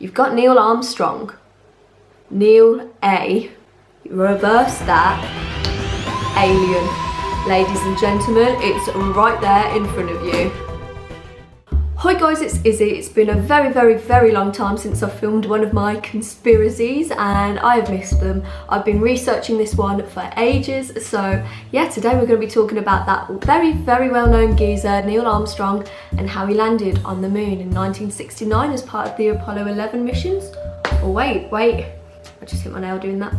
You've got Neil Armstrong, Neil A, reverse that, alien. Ladies and gentlemen, it's right there in front of you. Hi guys, it's Izzy. It's been a very long time since I filmed one of my conspiracies and I have missed them. I've been researching this one for ages, so yeah, today we're going to be talking about that very well-known geezer, Neil Armstrong, and how he landed on the moon in 1969 as part of the Apollo 11 missions. Oh wait, I just hit my nail doing that.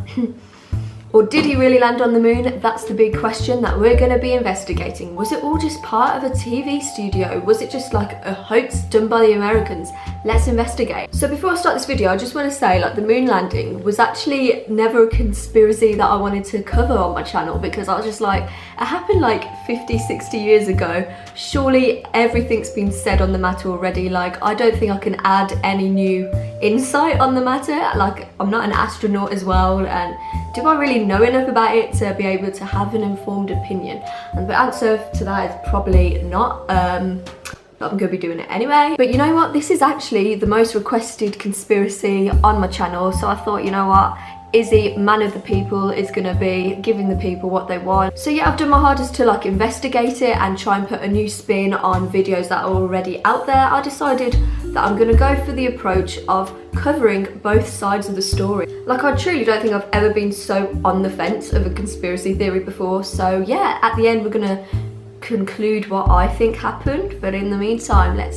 Or did he really land on the moon? That's the big question that we're going to be investigating. Was it all just part of a TV studio? Was it just like a hoax done by the Americans? Let's investigate. So before I start this video, I just want to say, like, the moon landing was actually never a conspiracy that I wanted to cover on my channel, because I was just like, it happened like 50, 60 years ago. Surely everything's been said on the matter already. Like, I don't think I can add any new insight on the matter. Like, I'm not an astronaut as well, and do I really know enough about it to be able to have an informed opinion? And the answer to that is probably not. But I'm going to be doing it anyway. But you know what? This is actually the most requested conspiracy on my channel. So I thought, you know what? Izzy, man of the people, is going to be giving the people what they want. So yeah, I've done my hardest to like investigate it and try and put a new spin on videos that are already out there. I decided that I'm going to go for the approach of covering both sides of the story. Like, I truly don't think I've ever been so on the fence of a conspiracy theory before. So yeah, at the end we're going to conclude what I think happened, but in the meantime, let's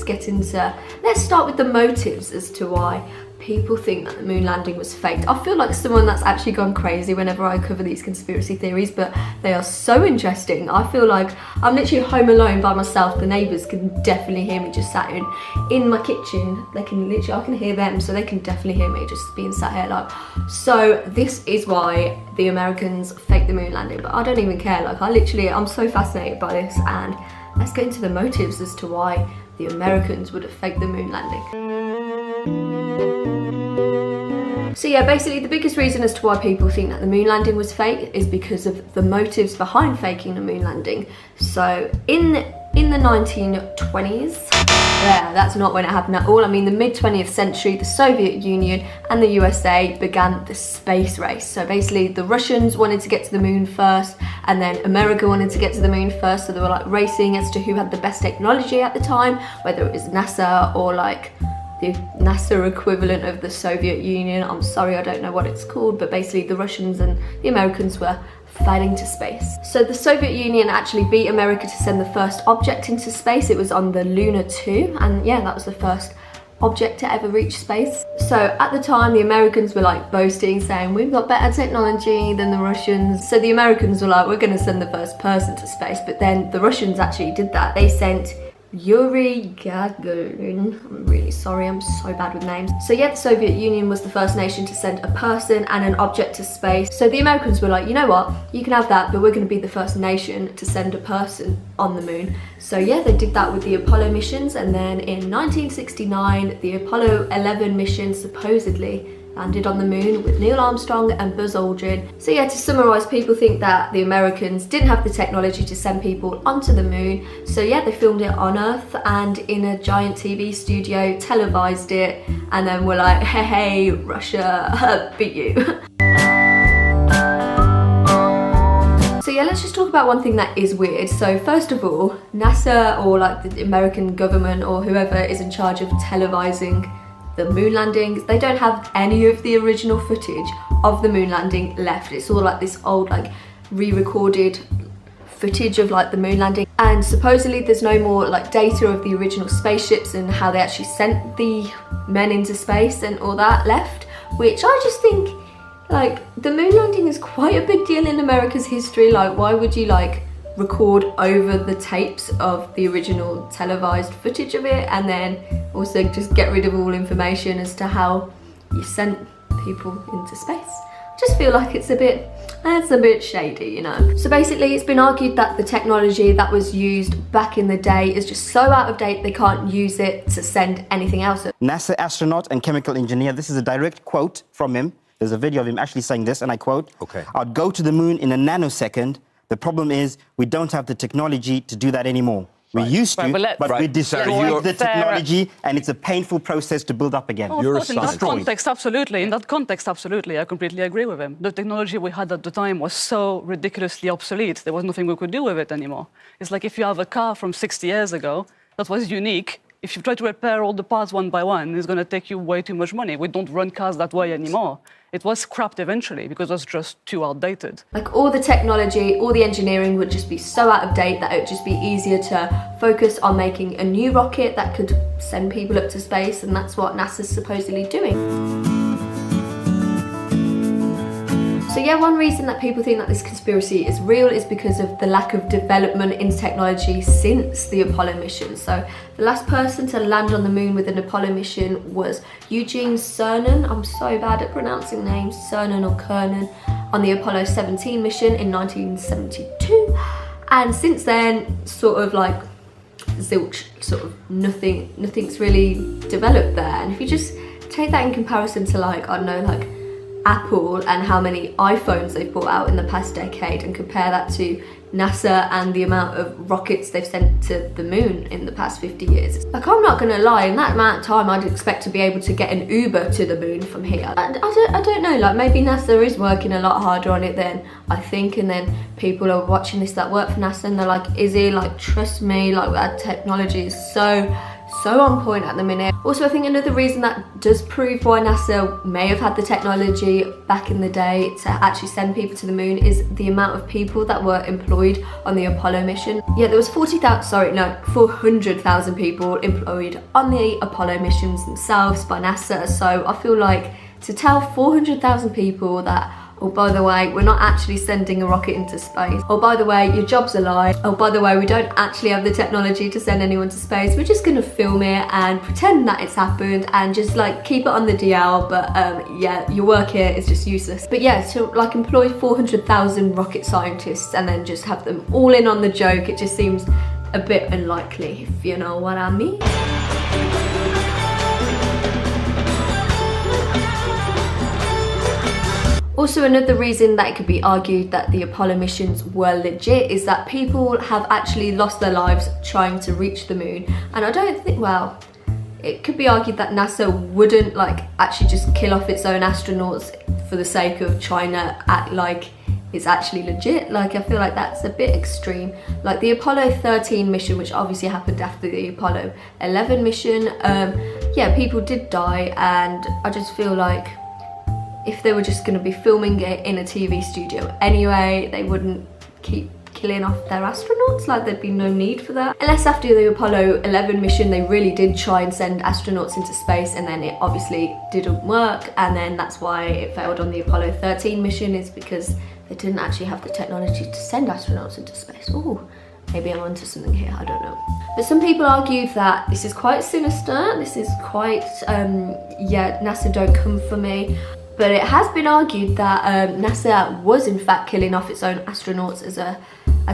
start with the motives as to why people think that the moon landing was faked. I feel like someone that's actually gone crazy whenever I cover these conspiracy theories, but they are so interesting. I feel like I'm literally home alone by myself. The neighbours can definitely hear me just sat in my kitchen. They can literally, I can hear them, so they can definitely hear me just being sat here like. So this is why the Americans faked the moon landing, but I don't even care. Like, I'm so fascinated by this, and let's get into the motives as to why the Americans would have faked the moon landing. So yeah, basically the biggest reason as to why people think that the moon landing was fake is because of the motives behind faking the moon landing. So in the 1920s, yeah, that's not when it happened at all. I mean, the mid-20th century, the Soviet Union and the USA began the space race. So basically the Russians wanted to get to the moon first, and then America wanted to get to the moon first. So they were like racing as to who had the best technology at the time, whether it was NASA or like the NASA equivalent of the Soviet Union. I'm sorry, I don't know what it's called, but basically the Russians and the Americans were fighting to space. So the Soviet Union actually beat America to send the first object into space. It was on the Luna 2, and yeah, that was the first object to ever reach space. So at the time, the Americans were like boasting, saying we've got better technology than the Russians. So the Americans were like, we're going to send the first person to space, but then the Russians actually did that. They sent Yuri Gagarin. I'm really sorry, I'm so bad with names. So yeah, the Soviet Union was the first nation to send a person and an object to space. So the Americans were like, you know what, you can have that, but we're going to be the first nation to send a person on the moon. So yeah, they did that with the Apollo missions, and then in 1969, the Apollo 11 mission supposedly landed on the moon with Neil Armstrong and Buzz Aldrin. So yeah, to summarise, people think that the Americans didn't have the technology to send people onto the moon. So yeah, they filmed it on Earth and in a giant TV studio, televised it, and then were like, hey, Russia, beat you. So yeah, let's just talk about one thing that is weird. So first of all, NASA, or like the American government or whoever is in charge of televising the moon landings, they don't have any of the original footage of the moon landing left. It's all like this old, like, re-recorded footage of like the moon landing, and supposedly there's no more like data of the original spaceships and how they actually sent the men into space and all that left, which I just think, like, the moon landing is quite a big deal in America's history. Like, why would you like record over the tapes of the original televised footage of it, and then also just get rid of all information as to how you sent people into space? I just feel like it's a bit shady, you know. So basically, it's been argued that the technology that was used back in the day is just so out of date they can't use it to send anything else. NASA astronaut and chemical engineer, this is a direct quote from him. There's a video of him actually saying this, and I quote, okay, "I'd go to the moon in a nanosecond. The problem is we don't have the technology to do that anymore." We used to, Right, well, let's- but we Right. destroyed Sarah, the technology, and it's a painful process to build up again. Oh, of You're a course, in that scientist. context, absolutely. In that context, absolutely. I completely agree with him. The technology we had at the time was so ridiculously obsolete. There was nothing we could do with it anymore. It's like if you have a car from 60 years ago that was unique, if you try to repair all the parts one by one, it's going to take you way too much money. We don't run cars that way anymore. It was scrapped eventually because it was just too outdated. Like all the technology, all the engineering would just be so out of date that it would just be easier to focus on making a new rocket that could send people up to space, and that's what NASA's supposedly doing. So yeah, one reason that people think that this conspiracy is real is because of the lack of development in technology since the Apollo mission. So the last person to land on the moon with an Apollo mission was Eugene Cernan. I'm so bad at pronouncing names, Cernan or Kernan, on the Apollo 17 mission in 1972. And since then, sort of like zilch, sort of nothing's really developed there. And if you just take that in comparison to like, I don't know, like Apple and how many iPhones they've brought out in the past decade, and compare that to NASA and the amount of rockets they've sent to the moon in the past 50 years. Like, I'm not gonna lie, in that amount of time I'd expect to be able to get an Uber to the moon from here. I don't know, like maybe NASA is working a lot harder on it than I think, and then people are watching this that work for NASA and they're like, Izzy, like trust me, like our technology is so on point at the minute. Also, I think another reason that does prove why NASA may have had the technology back in the day to actually send people to the moon is the amount of people that were employed on the Apollo mission. Yeah, there was 400,000 people employed on the Apollo missions themselves by NASA. So I feel like to tell 400,000 people that, oh, by the way, we're not actually sending a rocket into space. Oh, by the way, your job's a lie. Oh, by the way, we don't actually have the technology to send anyone to space. We're just gonna film it and pretend that it's happened and just like keep it on the DL. But yeah, your work here is just useless. But yeah, to like employ 400,000 rocket scientists and then just have them all in on the joke, it just seems a bit unlikely, if you know what I mean. Also, another reason that it could be argued that the Apollo missions were legit is that people have actually lost their lives trying to reach the moon. And I don't think, well, it could be argued that NASA wouldn't like actually just kill off its own astronauts for the sake of trying to act like it's actually legit. Like, I feel like that's a bit extreme. Like the Apollo 13 mission, which obviously happened after the Apollo 11 mission, yeah, people did die, and I just feel like if they were just going to be filming it in a TV studio anyway, they wouldn't keep killing off their astronauts. Like, there'd be no need for that. Unless after the Apollo 11 mission, they really did try and send astronauts into space, and then it obviously didn't work, and then that's why it failed on the Apollo 13 mission, is because they didn't actually have the technology to send astronauts into space. Oh, maybe I'm onto something here, I don't know. But some people argue that this is quite sinister, this is quite, yeah, NASA don't come for me. But it has been argued that NASA was in fact killing off its own astronauts as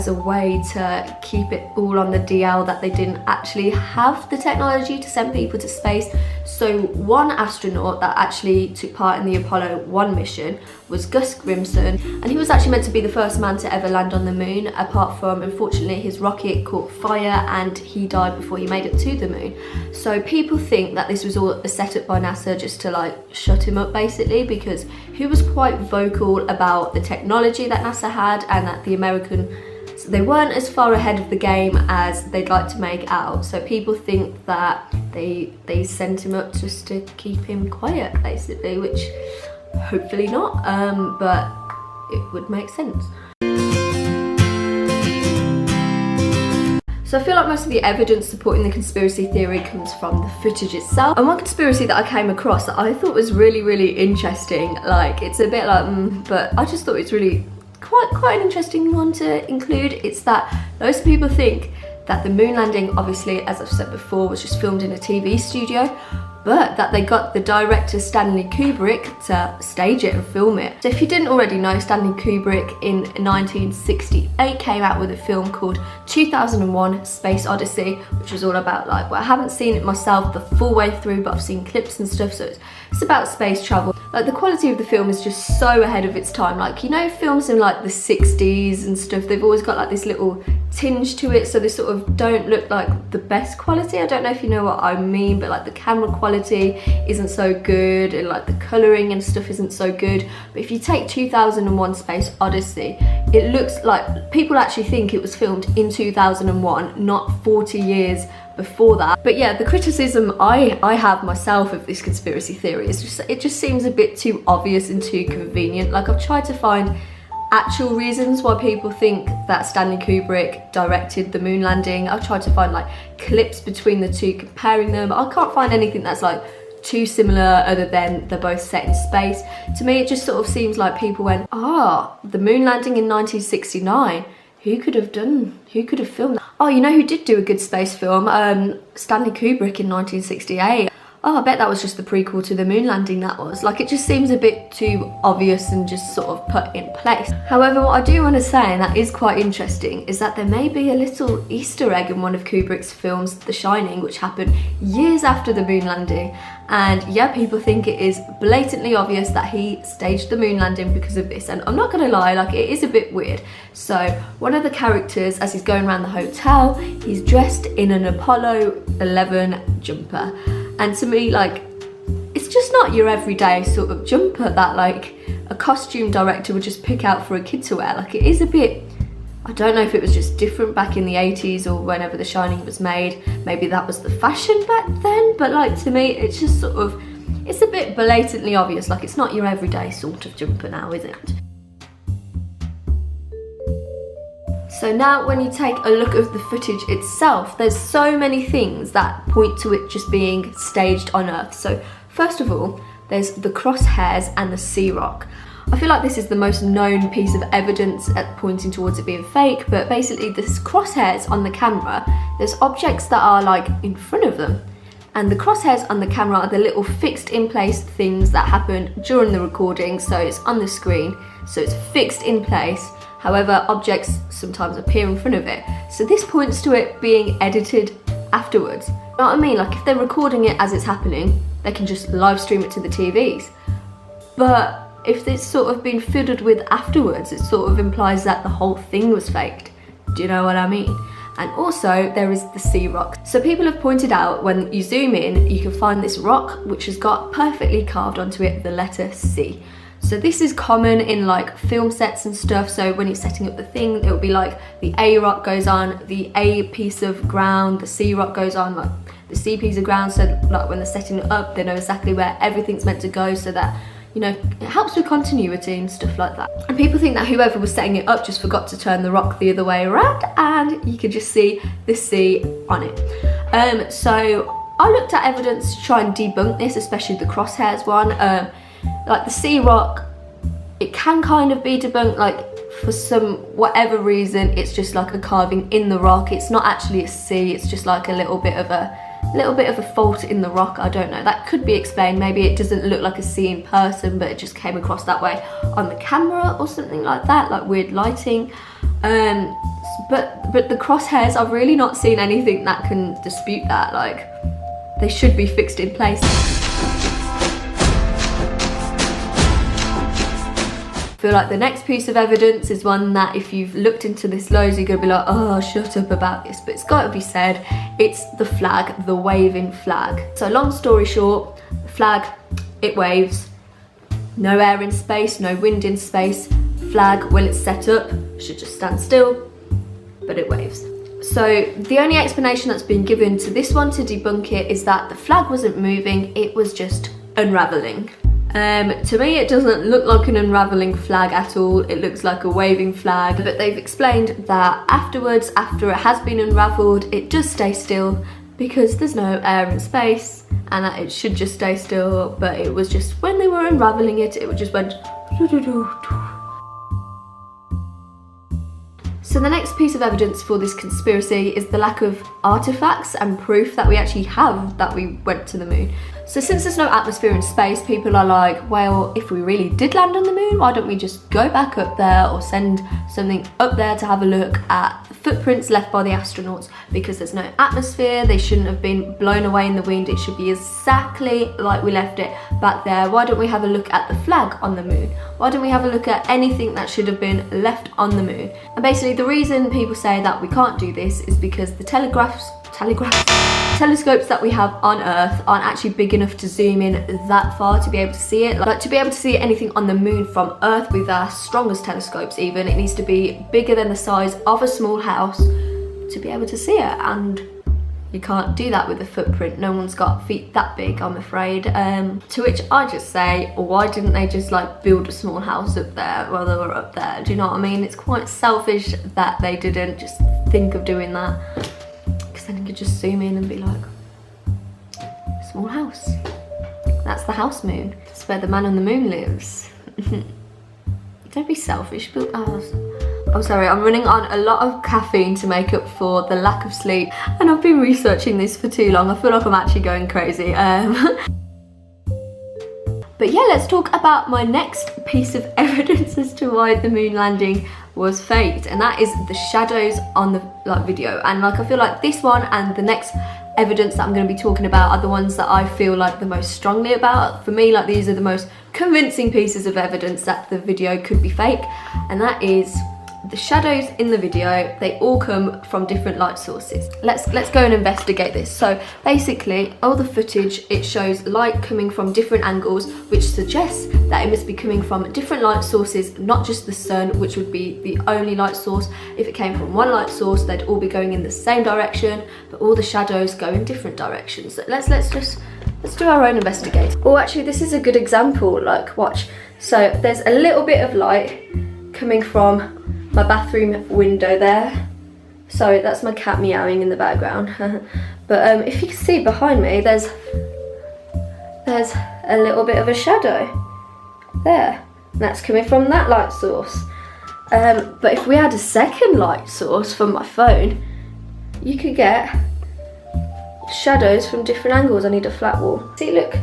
a way to keep it all on the DL, that they didn't actually have the technology to send people to space. So one astronaut that actually took part in the Apollo 1 mission was Gus Grimson, and he was actually meant to be the first man to ever land on the moon, apart from, unfortunately, his rocket caught fire and he died before he made it to the moon. So people think that this was all a setup by NASA just to like shut him up, basically, because he was quite vocal about the technology that NASA had, and that the they weren't as far ahead of the game as they'd like to make out. So people think that they sent him up just to keep him quiet, basically, which hopefully not, but it would make sense. So I feel like most of the evidence supporting the conspiracy theory comes from the footage itself. And one conspiracy that I came across that I thought was really interesting, like it's a bit like, but I just thought it's really quite an interesting one to include. It's that loads of people think that the moon landing, obviously, as I've said before, was just filmed in a TV studio, but that they got the director Stanley Kubrick to stage it and film it. So if you didn't already know, Stanley Kubrick in 1968 came out with a film called 2001: Space Odyssey, which was all about, like, well, I haven't seen it myself the full way through, but I've seen clips and stuff, so it's It's about space travel. Like, the quality of the film is just so ahead of its time. Like, you know, films in like the 60s and stuff, they've always got like this little tinge to it, so they sort of don't look like the best quality. I don't know if you know what I mean, but like the camera quality isn't so good, and like the colouring and stuff isn't so good. But if you take 2001 Space Odyssey, it looks like people actually think it was filmed in 2001, not 40 years before that. But yeah, the criticism I have myself of this conspiracy theory is just, it just seems a bit too obvious and too convenient. Like, I've tried to find actual reasons why people think that Stanley Kubrick directed the moon landing. I've tried to find like clips between the two, comparing them. I can't find anything that's like too similar other than they're both set in space. To me, it just sort of seems like people went, the moon landing in 1969, who could have filmed that? Oh, you know who did do a good space film? Stanley Kubrick in 1968. Oh, I bet that was just the prequel to the moon landing, that was. Like, it just seems a bit too obvious and just sort of put in place. However, what I do want to say, and that is quite interesting, is that there may be a little Easter egg in one of Kubrick's films, The Shining, which happened years after the moon landing. And yeah, people think it is blatantly obvious that he staged the moon landing because of this. And I'm not gonna lie, like, it is a bit weird. So one of the characters, as he's going around the hotel, he's dressed in an Apollo 11 jumper. And to me, like, it's just not your everyday sort of jumper that like a costume director would just pick out for a kid to wear. Like, it is a bit, I don't know if it was just different back in the 80s or whenever The Shining was made. Maybe that was the fashion back then, but like, to me, it's just sort of, it's a bit blatantly obvious. Like, it's not your everyday sort of jumper now, is it? So now when you take a look at the footage itself, there's so many things that point to it just being staged on Earth. So first of all, there's the crosshairs and the sea rock. I feel like this is the most known piece of evidence at pointing towards it being fake, but basically this crosshairs on the camera, there's objects that are like in front of them. And the crosshairs on the camera are the little fixed in place things that happen during the recording, so it's on the screen, so it's fixed in place. However, objects sometimes appear in front of it. So this points to it being edited afterwards. You know what I mean? Like, if they're recording it as it's happening, they can just live stream it to the TVs. But if it's sort of been fiddled with afterwards, it sort of implies that the whole thing was faked. Do you know what I mean? And also, there is the sea rock. So people have pointed out, when you zoom in, you can find this rock which has got perfectly carved onto it the letter C. So this is common in like film sets and stuff. So when you're setting up the thing, it will be like the A rock goes on, the A piece of ground, the C rock goes on, like the C piece of ground. So like when they're setting it up, they know exactly where everything's meant to go, so that, you know, it helps with continuity and stuff like that. And people think that whoever was setting it up just forgot to turn the rock the other way around, and you can just see the C on it. So I looked at evidence to try and debunk this, especially the crosshairs one. Like the sea rock, it can kind of be debunked, like for some whatever reason, it's just like a carving in the rock. It's not actually a C, it's just like a little bit of a fault in the rock. I don't know, that could be explained. Maybe it doesn't look like a C in person, but it just came across that way on the camera or something like that, like weird lighting. But the crosshairs, I've really not seen anything that can dispute that. Like, they should be fixed in place. I feel like the next piece of evidence is one that if you've looked into this loads, you're gonna be like, oh, shut up about this, but it's got to be said. It's the flag, the waving flag. So long story short, the flag, it waves. No air in space, no wind in space. Flag, when it's set up, should just stand still, but it waves. So the only explanation that's been given to this one to debunk it is that the flag wasn't moving, it was just unraveling. To me, it doesn't look like an unraveling flag at all. It looks like a waving flag, but they've explained that afterwards, after it has been unraveled, it does stay still because there's no air in space, and that it should just stay still, but it was just when they were unraveling it, it just went. So the next piece of evidence for this conspiracy is the lack of artifacts and proof that we actually have that we went to the moon. So since there's no atmosphere in space, people are like, well, if we really did land on the moon, why don't we just go back up there or send something up there to have a look at the footprints left by the astronauts? Because there's no atmosphere, they shouldn't have been blown away in the wind. It should be exactly like we left it back there. Why don't we have a look at the flag on the moon? Why don't we have a look at anything that should have been left on the moon? And basically the reason people say that we can't do this is because the telescopes that we have on Earth aren't actually big enough to zoom in that far to be able to see it. Like to be able to see anything on the moon from Earth with our strongest telescopes even, it needs to be bigger than the size of a small house to be able to see it, and you can't do that with a footprint. No one's got feet that big, I'm afraid. To which I just say, why didn't they just like build a small house up there while they were up there? Do you know what I mean? It's quite selfish that they didn't just think of doing that, because then you could just zoom in and be like, small house. That's the house moon. That's where the man on the moon lives. Don't be selfish, but I'm sorry, I'm running on a lot of caffeine to make up for the lack of sleep, and I've been researching this for too long. I feel like I'm actually going crazy. But yeah, let's talk about my next piece of evidence as to why the moon landing was faked, and that is the shadows on the video. And I feel like this one and the next evidence that I'm going to be talking about are the ones that I feel like the most strongly about. For me, these are the most convincing pieces of evidence that the video could be fake, and that is the shadows in the video. They all come from different light sources. Let's go and investigate this. So basically, all the footage, it shows light coming from different angles, which suggests that it must be coming from different light sources, not just the sun, which would be the only light source. If it came from one light source, they'd all be going in the same direction, but all the shadows go in different directions. So let's do our own investigation. Oh, actually, this is a good example. Watch. So there's a little bit of light coming from my bathroom window there. Sorry, that's my cat meowing in the background. But if you can see behind me, there's a little bit of a shadow there. And that's coming from that light source. But if we had a second light source from my phone, you could get shadows from different angles. I need a flat wall. See, look.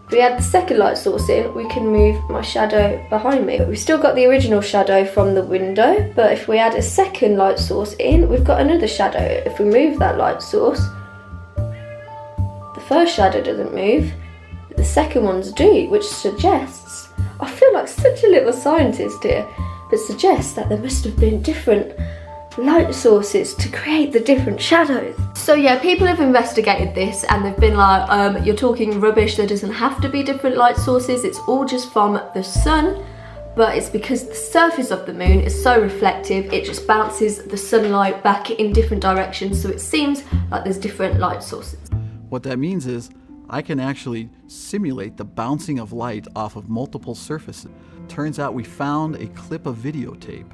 If we add the second light source in, we can move my shadow behind me. But we've still got the original shadow from the window, but if we add a second light source in, we've got another shadow. If we move that light source, the first shadow doesn't move, but the second ones do, which suggests, I feel like such a little scientist here, but suggests that there must have been different light sources to create the different shadows. So yeah, people have investigated this and they've been like, you're talking rubbish, there doesn't have to be different light sources, it's all just from the sun. But it's because the surface of the moon is so reflective, it just bounces the sunlight back in different directions, so it seems like there's different light sources. What that means is I can actually simulate the bouncing of light off of multiple surfaces. Turns out we found a clip of videotape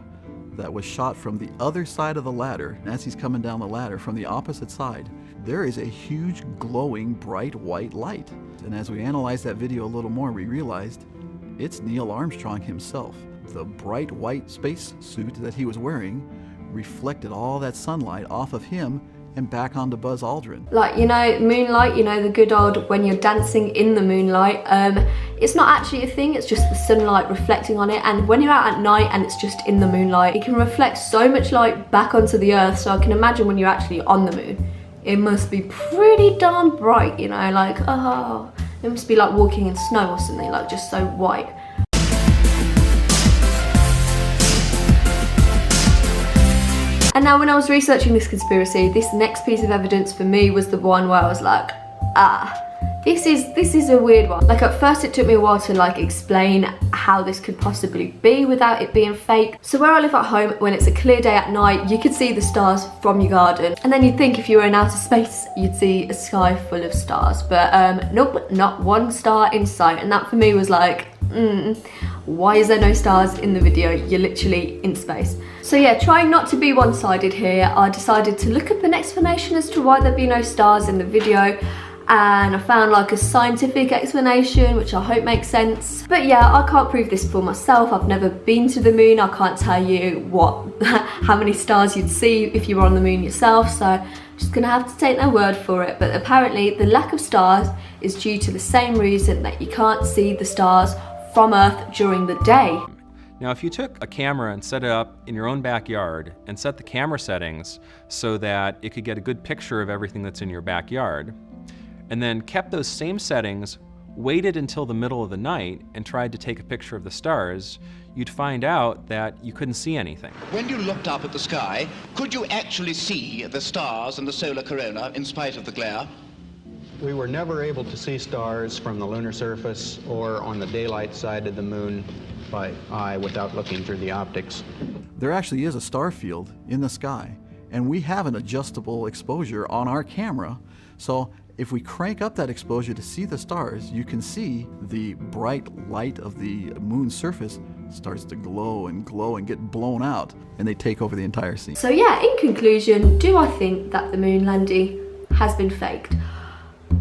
that was shot from the other side of the ladder. As he's coming down the ladder from the opposite side, there is a huge glowing bright white light. And as we analyzed that video a little more, we realized it's Neil Armstrong himself. The bright white space suit that he was wearing reflected all that sunlight off of him and back onto Buzz Aldrin. Moonlight, the good old when you're dancing in the moonlight, it's not actually a thing, it's just the sunlight reflecting on it. And when you're out at night and it's just in the moonlight, it can reflect so much light back onto the earth. So I can imagine when you're actually on the moon, it must be pretty darn bright, it must be like walking in snow or something, just so white. And now when I was researching this conspiracy, this next piece of evidence for me was the one where I was like, this is a weird one. At first it took me a while to explain how this could possibly be without it being fake. So where I live at home, when it's a clear day at night, you could see the stars from your garden. And then you'd think if you were in outer space, you'd see a sky full of stars. But nope, not one star in sight. And that for me was like, why is there no stars in the video? You're literally in space. So yeah, trying not to be one-sided here, I decided to look up an explanation as to why there'd be no stars in the video, and I found a scientific explanation, which I hope makes sense. But yeah, I can't prove this for myself. I've never been to the moon. I can't tell you how many stars you'd see if you were on the moon yourself, so Just gonna have to take their word for it, but apparently the lack of stars is due to the same reason that you can't see the stars from Earth during the day. Now, if you took a camera and set it up in your own backyard and set the camera settings so that it could get a good picture of everything that's in your backyard, and then kept those same settings, waited until the middle of the night and tried to take a picture of the stars, you'd find out that you couldn't see anything. When you looked up at the sky, could you actually see the stars and the solar corona in spite of the glare? We were never able to see stars from the lunar surface or on the daylight side of the moon by eye without looking through the optics. There actually is a star field in the sky, and we have an adjustable exposure on our camera. So if we crank up that exposure to see the stars, you can see the bright light of the moon's surface starts to glow and get blown out, and they take over the entire scene. So yeah, in conclusion, do I think that the moon landing has been faked?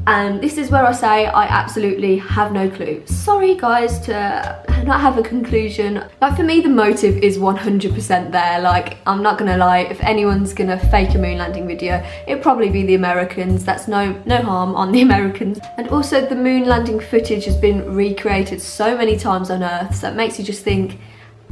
And this is where I say I absolutely have no clue. Sorry guys to not have a conclusion. Like for me, the motive is 100% there. Like, I'm not gonna lie, if anyone's gonna fake a moon landing video, it'd probably be the Americans. That's no harm on the Americans. And also the moon landing footage has been recreated so many times on Earth, so it makes you just think,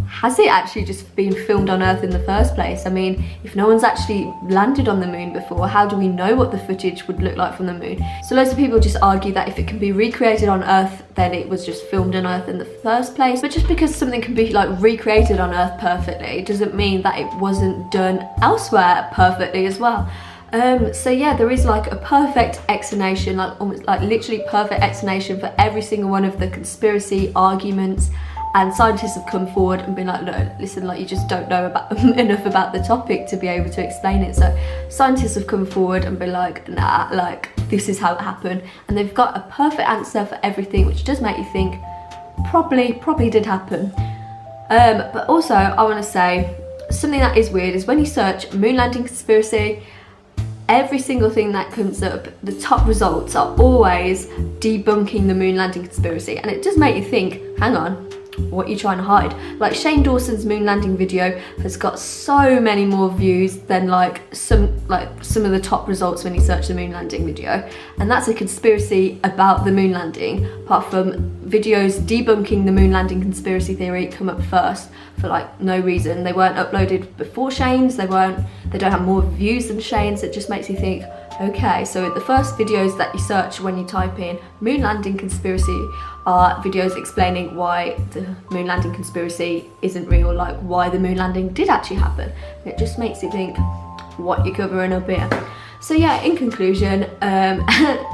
has it actually just been filmed on Earth in the first place? I mean, if no one's actually landed on the moon before, how do we know what the footage would look like from the moon? So loads of people just argue that if it can be recreated on Earth, then it was just filmed on Earth in the first place. But just because something can be like recreated on Earth perfectly doesn't mean that it wasn't done elsewhere perfectly as well. So yeah, there is like a perfect explanation, like almost like literally perfect explanation for every single one of the conspiracy arguments. And scientists have come forward and been like, no, listen, like you just don't know enough about the topic to be able to explain it. So scientists have come forward and been like, nah, like this is how it happened. And they've got a perfect answer for everything, which does make you think probably did happen. But also I want to say something that is weird is when you search moon landing conspiracy, every single thing that comes up, the top results are always debunking the moon landing conspiracy. And it does make you think, hang on, what are you trying to hide? Like Shane Dawson's moon landing video has got so many more views than some of the top results when you search the moon landing video, and that's a conspiracy about the moon landing. Apart from videos debunking the moon landing conspiracy theory come up first for like no reason. They weren't uploaded before Shane's, they don't have more views than Shane's. It just makes you think, okay, so the first videos that you search when you type in moon landing conspiracy are videos explaining why the moon landing conspiracy isn't real, like why the moon landing did actually happen. It just makes you think what you're covering up here. So yeah, in conclusion,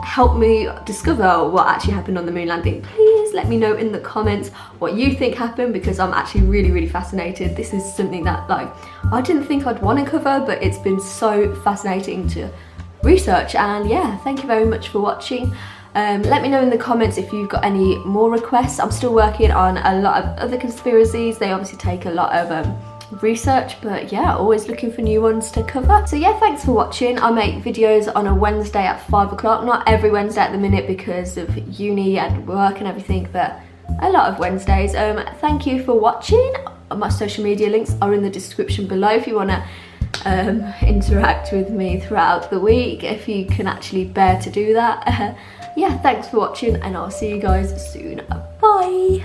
help me discover what actually happened on the moon landing. Please let me know in the comments what you think happened, because I'm actually really fascinated. This is something that like I didn't think I'd want to cover, but it's been so fascinating to research. And yeah, thank you very much for watching. Let me know in the comments if you've got any more requests. I'm still working on a lot of other conspiracies. They obviously take a lot of research, but yeah, always looking for new ones to cover. So yeah, thanks for watching. I make videos on a Wednesday at 5 o'clock. Not every Wednesday at the minute because of uni and work and everything, but a lot of Wednesdays. Thank you for watching. My social media links are in the description below if you want to interact with me throughout the week, if you can actually bear to do that. Yeah, thanks for watching, and I'll see you guys soon. Bye!